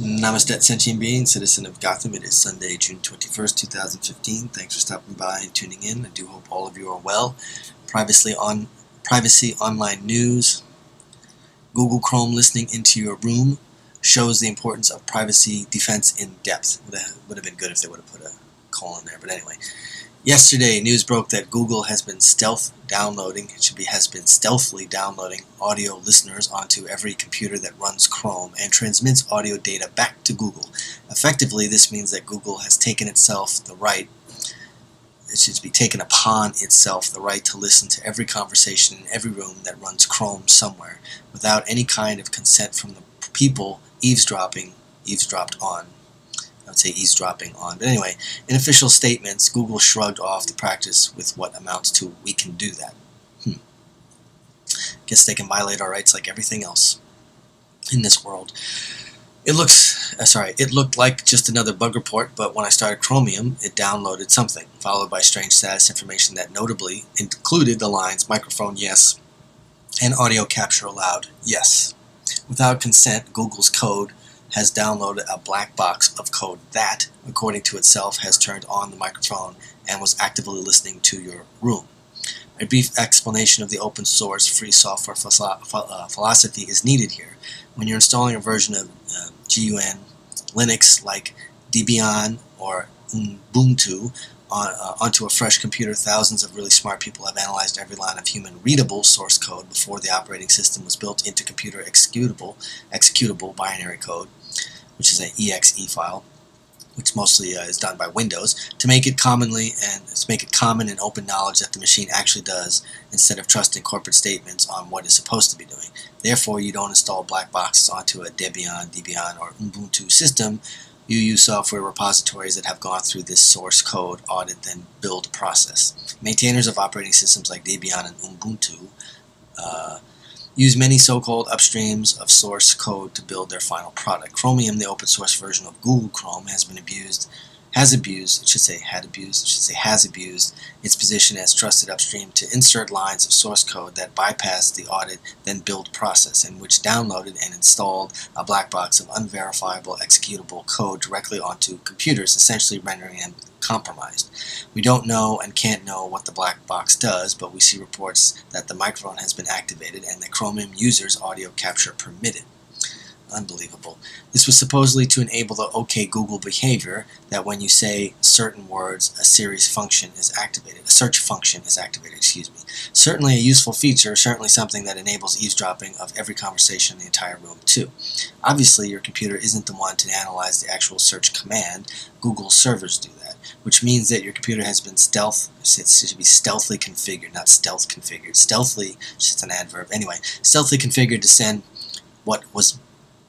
Namaste, sentient being, citizen of Gotham. It is Sunday, June 21st, 2015. Thanks for stopping by and tuning in. I do hope all of you are well. Privacy Online News. Google Chrome listening into your room shows the importance of privacy defense in depth. Would have been good if they would have put a colon there, but anyway. Yesterday, news broke that Google has been stealthily downloading audio listeners onto every computer that runs Chrome and transmits audio data back to Google. Effectively, this means that Google has taken upon itself the right to listen to every conversation in every room that runs Chrome somewhere, without any kind of consent from the people eavesdropped on. I would say eavesdropping on. But anyway, in official statements, Google shrugged off the practice with what amounts to, "We can do that." Guess they can violate our rights like everything else in this world. It looked like just another bug report, but when I started Chromium, it downloaded something, followed by strange status information that notably included the lines "microphone yes" and "audio capture allowed yes." Without consent, Google's code has downloaded a black box of code that, according to itself, has turned on the microphone and was actively listening to your room. A brief explanation of the open source free software philosophy is needed here. When you're installing a version of GUN Linux like Debian or Ubuntu onto a fresh computer, thousands of really smart people have analyzed every line of human-readable source code before the operating system was built into computer executable binary code, which is an exe file, which mostly is done by Windows, to make it common and open knowledge that the machine actually does, instead of trusting corporate statements on what it's supposed to be doing. Therefore, you don't install black boxes onto a Debian, or Ubuntu system. You use software repositories that have gone through this source code audit, then build process. Maintainers of operating systems like Debian and Ubuntu use many so-called upstreams of source code to build their final product. Chromium, the open source version of Google Chrome, has abused its position as trusted upstream to insert lines of source code that bypass the audit, then build process, in which downloaded and installed a black box of unverifiable executable code directly onto computers, essentially rendering them compromised. We don't know and can't know what the black box does, but we see reports that the microphone has been activated and that Chromium users' audio capture permitted. Unbelievable. This was supposedly to enable the OK Google behavior that when you say certain words, a search function is activated. Certainly a useful feature, certainly something that enables eavesdropping of every conversation in the entire room too. Obviously, your computer isn't the one to analyze the actual search command. Google servers do that, which means that your computer has been stealthily configured, not stealth configured. Stealthily, just an adverb. Anyway, stealthily configured to send what was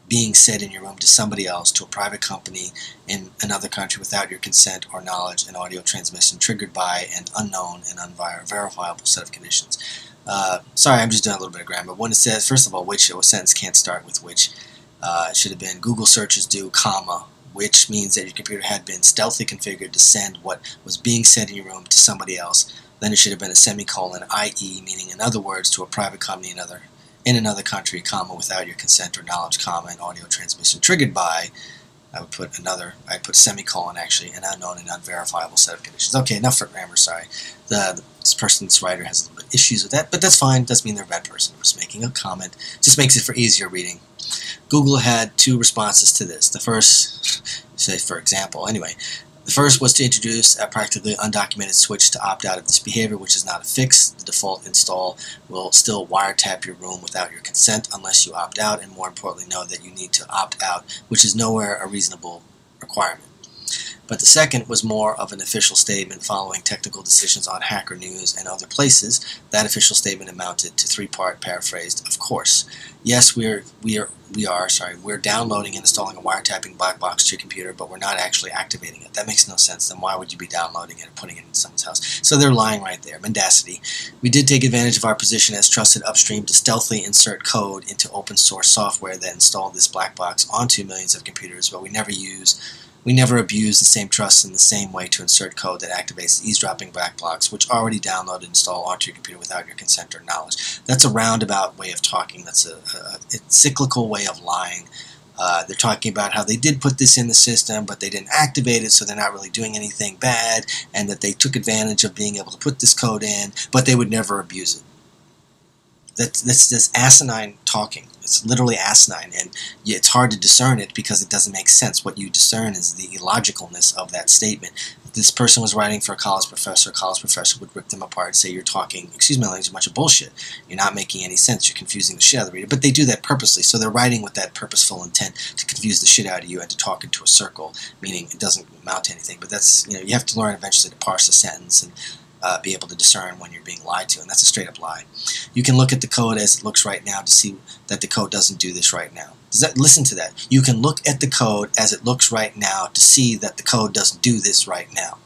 being said in your room to somebody else, to a private company in another country without your consent or knowledge, and audio transmission triggered by an unknown and unverifiable set of conditions. Sorry, I'm just doing a little bit of grammar. When it says, first of all, which, a sentence can't start with which. It should have been Google searches do, comma, which means that your computer had been stealthily configured to send what was being said in your room to somebody else. Then it should have been a semicolon, i.e., meaning in other words, to a private company in another country, comma, without your consent or knowledge, comma, and audio transmission triggered by, I'd put semicolon actually, an unknown and unverifiable set of conditions. Okay, enough for grammar, sorry. This writer has a little bit of issues with that, but that's fine. Doesn't mean they're a bad person. I'm just making a comment. Just makes it for easier reading. Google had two responses to this. The first, say for example, anyway, the first was to introduce a practically undocumented switch to opt out of this behavior, which is not a fix. The default install will still wiretap your room without your consent unless you opt out, and more importantly know that you need to opt out, which is nowhere a reasonable requirement. But the second was more of an official statement following technical decisions on Hacker News and other places. That official statement amounted to three-part paraphrased, of course. Yes, we're downloading and installing a wiretapping black box to your computer, but we're not actually activating it. That makes no sense. Then why would you be downloading it and putting it in someone's house? So they're lying right there. Mendacity. We did take advantage of our position as trusted upstream to stealthily insert code into open source software that installed this black box onto millions of computers, but we never abuse the same trust in the same way to insert code that activates the eavesdropping black box, which already downloaded and installed onto your computer without your consent or knowledge. That's a roundabout way of talking. That's a cyclical way of lying. They're talking about how they did put this in the system, but they didn't activate it, so they're not really doing anything bad, and that they took advantage of being able to put this code in, but they would never abuse it. That's asinine talking. It's literally asinine, and it's hard to discern it because it doesn't make sense. What you discern is the illogicalness of that statement. If this person was writing for a college professor would rip them apart and say, you're talking, excuse my language, a bunch of bullshit. You're not making any sense. You're confusing the shit out of the reader. But they do that purposely, so they're writing with that purposeful intent to confuse the shit out of you and to talk into a circle, meaning it doesn't amount to anything. But that's, you have to learn eventually to parse a sentence and be able to discern when you're being lied to, and that's a straight up lie. You can look at the code as it looks right now to see that the code doesn't do this right now. Listen to that. You can look at the code as it looks right now to see that the code doesn't do this right now.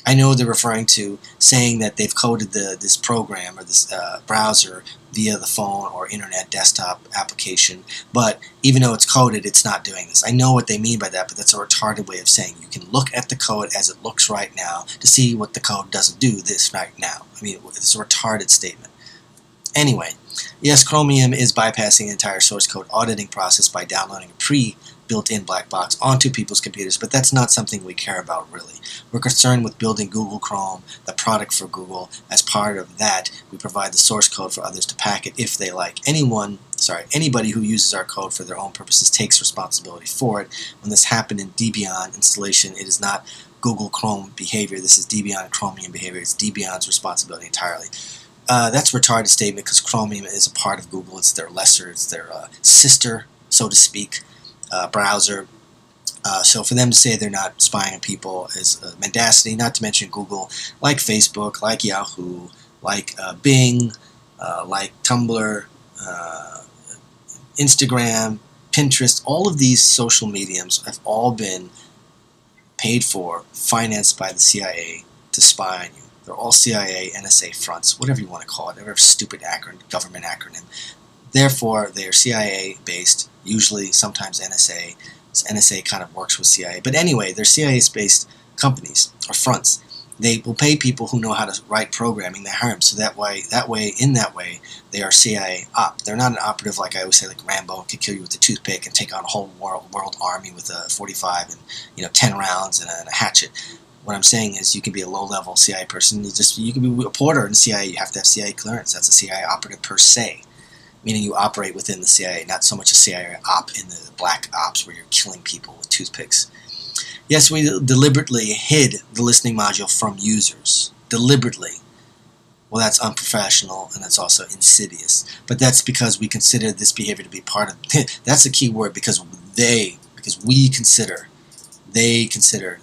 I know they're referring to saying that they've coded this program or this browser via the phone or internet desktop application, but even though it's coded, it's not doing this. I know what they mean by that, but that's a retarded way of saying you can look at the code as it looks right now to see what the code doesn't do this right now. I mean, it's a retarded statement. Anyway, yes, Chromium is bypassing the entire source code auditing process by downloading a built-in black box onto people's computers, but that's not something we care about really. We're concerned with building Google Chrome, the product for Google. As part of that, we provide the source code for others to pack it if they like. Anybody who uses our code for their own purposes takes responsibility for it. When this happened in Debian installation, it is not Google Chrome behavior. This is Debian Chromium behavior. It's Debian's responsibility entirely. That's a retarded statement because Chromium is a part of Google. It's their lesser, it's their sister, so to speak, browser. So for them to say they're not spying on people is mendacity, not to mention Google, like Facebook, like Yahoo, like Bing, like Tumblr, Instagram, Pinterest. All of these social mediums have all been paid for, financed by the CIA to spy on you. They're all CIA, NSA fronts, whatever you want to call it, whatever stupid government acronym. Therefore, they are CIA-based, usually, sometimes NSA. NSA kind of works with CIA. But anyway, they're CIA-based companies, or fronts. They will pay people who know how to write programming. They hire them. So in that way, they are CIA op. They're not an operative like I always say, like Rambo, could kill you with a toothpick and take on a whole world army with a 45 and 10 rounds and a hatchet. What I'm saying is you can be a low-level CIA person. You can be a porter in the CIA. You have to have CIA clearance. That's a CIA operative per se, meaning you operate within the CIA, not so much a CIA op in the black ops where you're killing people with toothpicks. Yes, we deliberately hid the listening module from users. Deliberately. Well, that's unprofessional, and that's also insidious. But that's because we consider this behavior to be part of... That's a key word, because they consider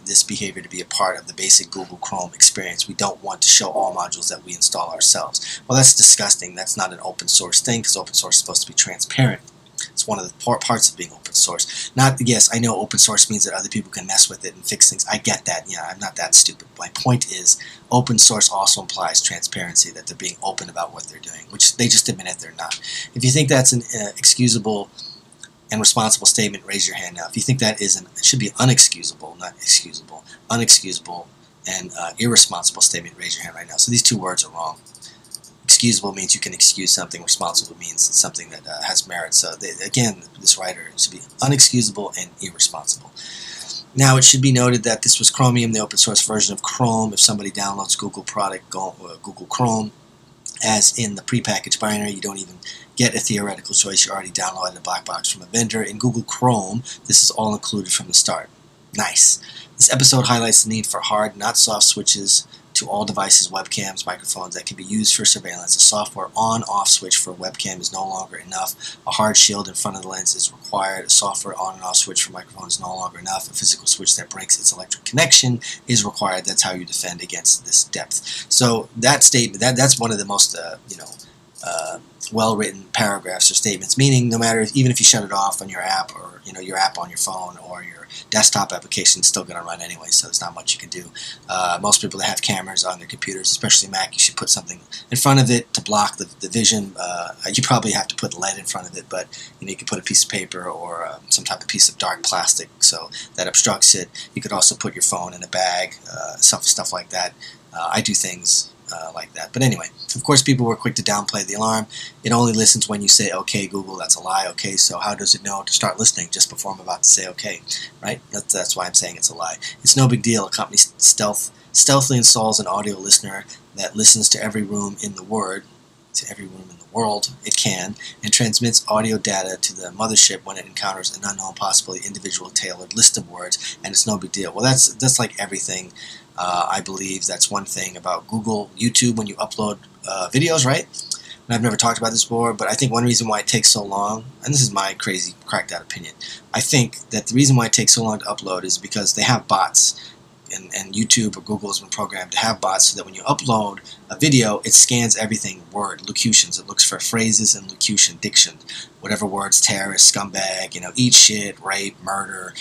this behavior to be a part of the basic Google Chrome experience. We don't want to show all modules that we install ourselves. Well, that's disgusting. That's not an open source thing, because open source is supposed to be transparent. It's one of the parts of being open source. Yes, I know open source means that other people can mess with it and fix things. I get that. Yeah, I'm not that stupid. My point is, open source also implies transparency, that they're being open about what they're doing, which they just admit they're not. If you think that's an excusable and responsible statement, raise your hand now. If you think that isn't, it should be unexcusable, not excusable, unexcusable and irresponsible statement, raise your hand right now. So these two words are wrong. Excusable means you can excuse something. Responsible means something that has merit. So again, this writer should be unexcusable and irresponsible. Now, it should be noted that this was Chromium, the open source version of Chrome. If somebody downloads Google product, Google Chrome, as in the prepackaged binary, you don't even get a theoretical choice. You already downloaded a black box from a vendor. In Google Chrome, this is all included from the start. Nice. This episode highlights the need for hard, not soft switches to all devices, webcams, microphones that can be used for surveillance. A software on-off switch for a webcam is no longer enough. A hard shield in front of the lens is required. A software on and off switch for microphones is no longer enough. A physical switch that breaks its electric connection is required. That's how you defend against this depth. So that statement, that's one of the most well-written paragraphs or statements, meaning no matter, even if you shut it off on your app, or your app on your phone or your desktop application, is still going to run anyway, so there's not much you can do. Most people that have cameras on their computers, especially Mac, you should put something in front of it to block the vision. You probably have to put lead in front of it, but you can put a piece of paper or some type of piece of dark plastic so that obstructs it. You could also put your phone in a bag, stuff like that. I do things like that. But anyway, of course, people were quick to downplay the alarm. It only listens when you say, okay, Google, that's a lie. Okay, so how does it know to start listening just before I'm about to say okay, right? That's why I'm saying it's a lie. It's no big deal. A company stealthily installs an audio listener that listens to every room in the world it can, and transmits audio data to the mothership when it encounters an unknown, possibly individual tailored list of words, and it's no big deal. Well, that's like everything. I believe that's one thing about Google, YouTube, when you upload videos, right? And I've never talked about this before, but I think one reason why it takes so long, and this is my crazy, cracked out opinion, I think that the reason why it takes so long to upload is because they have bots. And YouTube or Google has been programmed to have bots so that when you upload a video, it scans everything, word, locutions. It looks for phrases and locution, diction, whatever words, terrorist, scumbag, eat shit, rape, murder,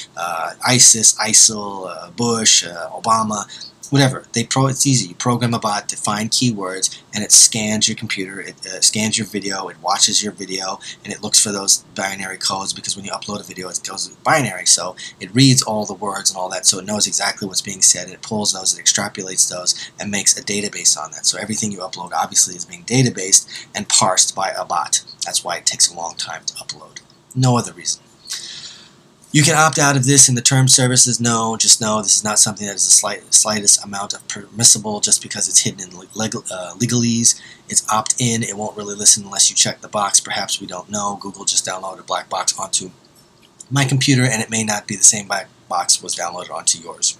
ISIS, ISIL, Bush, Obama, whatever. It's easy. You program a bot to find keywords, and it scans your computer, it scans your video, it watches your video, and it looks for those binary codes, because when you upload a video, it goes binary, so it reads all the words and all that, so it knows exactly what's being said, and it pulls those, it extrapolates those, and makes a database on that. So everything you upload obviously is being databased and parsed by a bot. That's why it takes a long time to upload. No other reason. You can opt out of this in the term services. No, just know this is not something that is the slightest amount of permissible just because it's hidden in legalese. It's opt-in. It won't really listen unless you check the box. Perhaps we don't know. Google just downloaded a black box onto my computer, and it may not be the same black box was downloaded onto yours.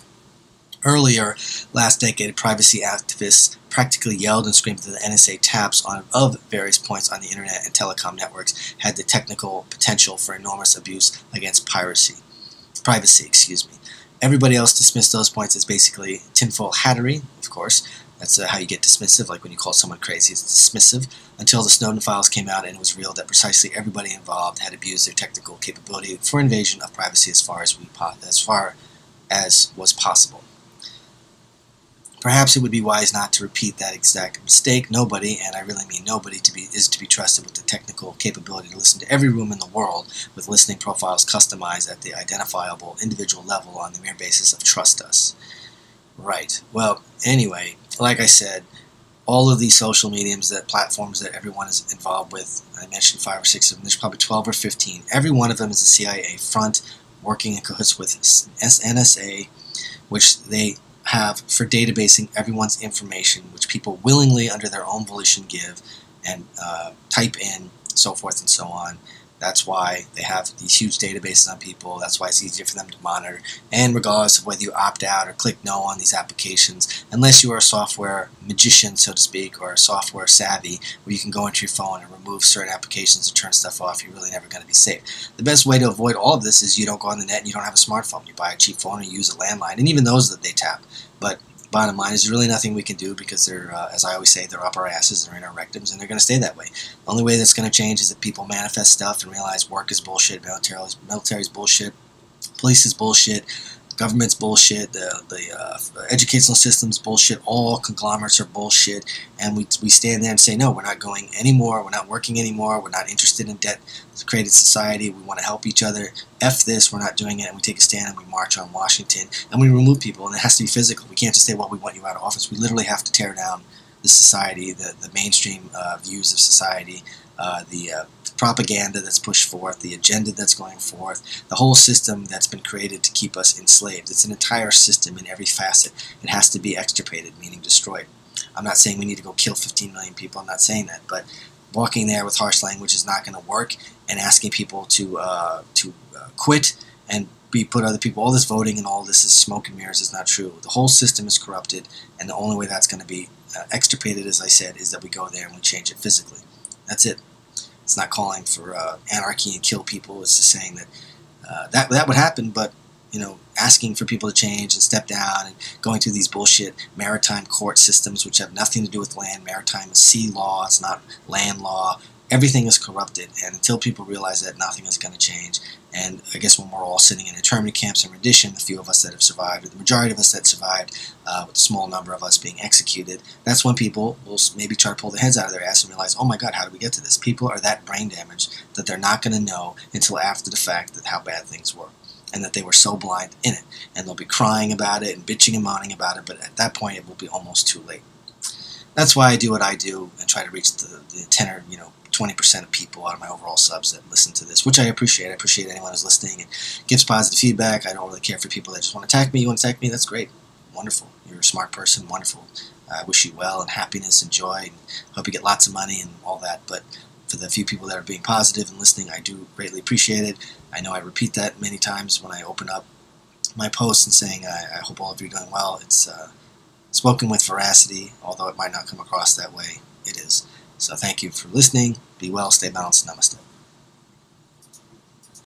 Earlier, last decade, privacy activists practically yelled and screamed that the NSA taps of various points on the internet and telecom networks had the technical potential for enormous abuse against privacy. Everybody else dismissed those points as basically tinfoil hattery, of course. That's how you get dismissive, like when you call someone crazy, it's dismissive, until the Snowden files came out and it was revealed that precisely everybody involved had abused their technical capability for invasion of privacy as far as was possible. Perhaps it would be wise not to repeat that exact mistake. Nobody, and I really mean nobody, is to be trusted with the technical capability to listen to every room in the world with listening profiles customized at the identifiable individual level on the mere basis of trust us. Right. Well, anyway, like I said, all of these social mediums, platforms that everyone is involved with, I mentioned 5 or 6 of them, there's probably 12 or 15. Every one of them is a CIA front working in cahoots with NSA, which they have for databasing everyone's information, which people willingly, under their own volition, give and type in, so forth and so on. That's why they have these huge databases on people. That's why it's easier for them to monitor. And regardless of whether you opt out or click no on these applications, unless you are a software magician, so to speak, or a software savvy, where you can go into your phone and remove certain applications and turn stuff off, you're really never going to be safe. The best way to avoid all of this is you don't go on the net and you don't have a smartphone. You buy a cheap phone and you use a landline, and even those that they tap. But bottom line is there's really nothing we can do because they're, as I always say, they're up our asses, they're in our rectums, and they're going to stay that way. The only way that's going to change is that people manifest stuff and realize work is bullshit, military is bullshit, police is bullshit, government's bullshit, the educational system's bullshit, all conglomerates are bullshit, and we stand there and say, no, we're not going anymore, we're not working anymore, we're not interested in debt-created society, we want to help each other, F this, we're not doing it, and we take a stand and we march on Washington, and we remove people, and it has to be physical. We can't just say, well, we want you out of office. We literally have to tear down the society, the mainstream views of society, the propaganda that's pushed forth, the agenda that's going forth, the whole system that's been created to keep us enslaved. It's an entire system in every facet. It has to be extirpated, meaning destroyed. I'm not saying we need to go kill 15 million people. I'm not saying that, but walking there with harsh language is not going to work, and asking people to quit and put other people, all this voting and all this is smoke and mirrors, is not true. The whole system is corrupted, and the only way that's going to be extirpated, as I said, is that we go there and we change it physically. That's it. It's not calling for anarchy and kill people. It's just saying that that would happen, but asking for people to change and step down and going through these bullshit maritime court systems, which have nothing to do with land. Maritime is sea law. It's not land law. Everything is corrupted, and until people realize that, nothing is going to change. And I guess when we're all sitting in internment camps in rendition, the few of us that have survived, or the majority of us that survived, with a small number of us being executed, that's when people will maybe try to pull their heads out of their ass and realize, oh my God, how did we get to this? People are that brain damaged that they're not going to know until after the fact that how bad things were, and that they were so blind in it. And they'll be crying about it and bitching and moaning about it, but at that point it will be almost too late. that's why I do what I do and try to reach the 10 or 20% of people out of my overall subs that listen to this, which I appreciate. I appreciate anyone who's listening and gives positive feedback. I don't really care for people that just want to attack me. You want to attack me? That's great. Wonderful. You're a smart person. Wonderful. I wish you well and happiness and joy, and hope you get lots of money and all that. But for the few people that are being positive and listening, I do greatly appreciate it. I know I repeat that many times when I open up my posts and saying I hope all of you are doing well. It's spoken with veracity, although it might not come across that way. It is. So thank you for listening. Be well, stay balanced. Namaste.